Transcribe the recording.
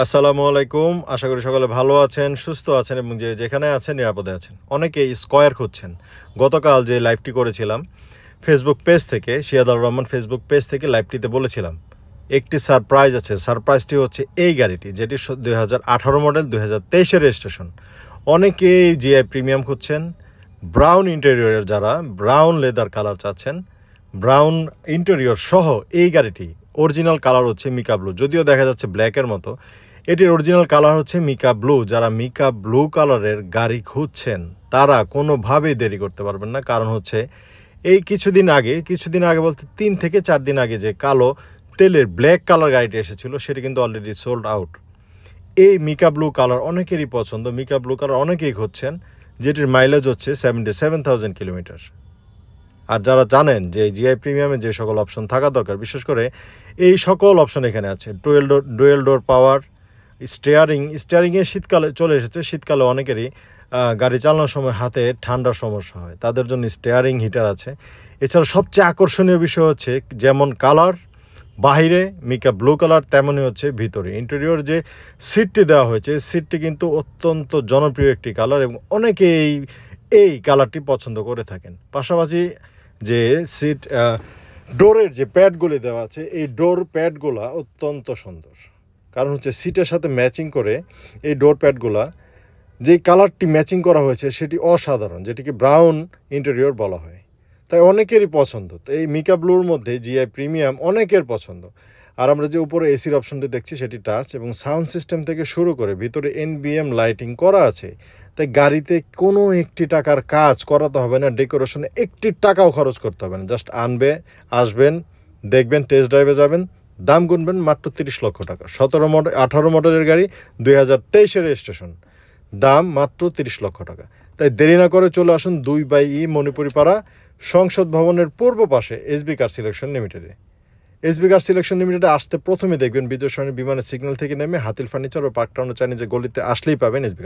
আসসালামু আলাইকুম। আশা করি সকলে ভালো আছেন, সুস্থ আছেন এবং যেখানে আছেন নিরাপদে আছেন। অনেকেই স্কয়ার খুঁজছেন। গতকাল যে লাইভটি করেছিলাম ফেসবুক পেজ থেকে, শিয়াদুর রহমান ফেসবুক পেজ থেকে লাইভটিতে বলেছিলাম একটি সারপ্রাইজ আছে। সারপ্রাইজটি হচ্ছে এই গাড়িটি, যেটি 2018 মডেল, 2023-এর রেজিস্ট্রেশন। অনেকেই জিআই প্রিমিয়াম খুঁজছেন, ব্রাউন ইন্টেরিয়রের, যারা ব্রাউন লেদার কালার চাচ্ছেন, ব্রাউন ইন্টেরিয়র সহ এই গাড়িটি অরিজিনাল কালার হচ্ছে মিকা ব্লু। যদিও দেখা যাচ্ছে ব্ল্যাকের মতো, এটির অরিজিনাল কালার হচ্ছে মিকা ব্লু। যারা মিকা ব্লু কালারের গাড়ি খুঁজছেন তারা কোনোভাবেই দেরি করতে পারবেন না। কারণ হচ্ছে এই কিছুদিন আগে বলতে 3 থেকে 4 দিন আগে যে কালো তেলের ব্ল্যাক কালার গাড়িটি এসেছিল সেটি কিন্তু অলরেডি সোল্ড আউট। এই মিকা ব্লু কালার অনেকেরই পছন্দ, মিকা ব্লু কালার অনেকেই খুঁজছেন, যেটির মাইলেজ হচ্ছে 77,000 কিলোমিটার। আর যারা জানেন যে জিআই প্রিমিয়ামে যে সকল অপশন থাকা দরকার, বিশেষ করে এই সকল অপশন এখানে আছে। ডুয়েল ডোর পাওয়ার, স্টিয়ারিংয়ে শীতকালে চলে এসেছে। শীতকালে অনেকেরই গাড়ি চালানোর সময় হাতে ঠান্ডার সমস্যা হয়, তাদের জন্য স্টিয়ারিং হিটার আছে। এছাড়া সবচেয়ে আকর্ষণীয় বিষয় হচ্ছে যেমন কালার বাহিরে মিকা ব্লু কালার, তেমনই হচ্ছে ভিতরে ইন্টেরিয়র যে সিটটি দেওয়া হয়েছে, সিটটি কিন্তু অত্যন্ত জনপ্রিয় একটি কালার এবং অনেকেই এই কালারটি পছন্দ করে থাকেন। পাশাপাশি যে সিট ডোরের যে প্যাডগুলি দেওয়া আছে, এই ডোর প্যাডগুলা অত্যন্ত সুন্দর। কারণ হচ্ছে সিটের সাথে ম্যাচিং করে এই ডোর প্যাডগুলা, যেই কালারটি ম্যাচিং করা হয়েছে সেটি অসাধারণ, যেটিকে ব্রাউন ইন্টেরিয়র বলা হয়। তাই অনেকেরই পছন্দ। তো এই মিকা ব্লুর মধ্যে জিআই প্রিমিয়াম অনেকের পছন্দ। আর আমরা যে উপরে এসির অপশনটি দেখছি সেটি টাচ, এবং সাউন্ড সিস্টেম থেকে শুরু করে ভিতরে এনবিএম লাইটিং করা আছে। তাই গাড়িতে কোনো একটি টাকার কাজ করাতে হবে না, ডেকোরেশনে একটি টাকাও খরচ করতে হবে না। জাস্ট আসবেন, দেখবেন, টেস্ট ড্রাইভে যাবেন, দাম গুনবেন, মাত্র 30 লক্ষ টাকা। 18 মডেলের গাড়ি, 2023-এর রেজিস্ট্রেশন, দাম মাত্র 30 লক্ষ টাকা। তাই দেরি না করে চলে আসুন 2/E মণিপুরি পাড়া, সংসদ ভবনের পূর্ব পাশে এসবি কার সিলেকশন লিমিটেডে। এসবি কার সিলেকশন লিমিটেডে আসতে প্রথমে দেখবেন বিজয় সরণি বিমানের সিগন্যাল থেকে নেমে হাতিল ফার্নিচার ও পার্ক টাউন চাইনিজ গলিতে আসলেই পাবেন এসবি।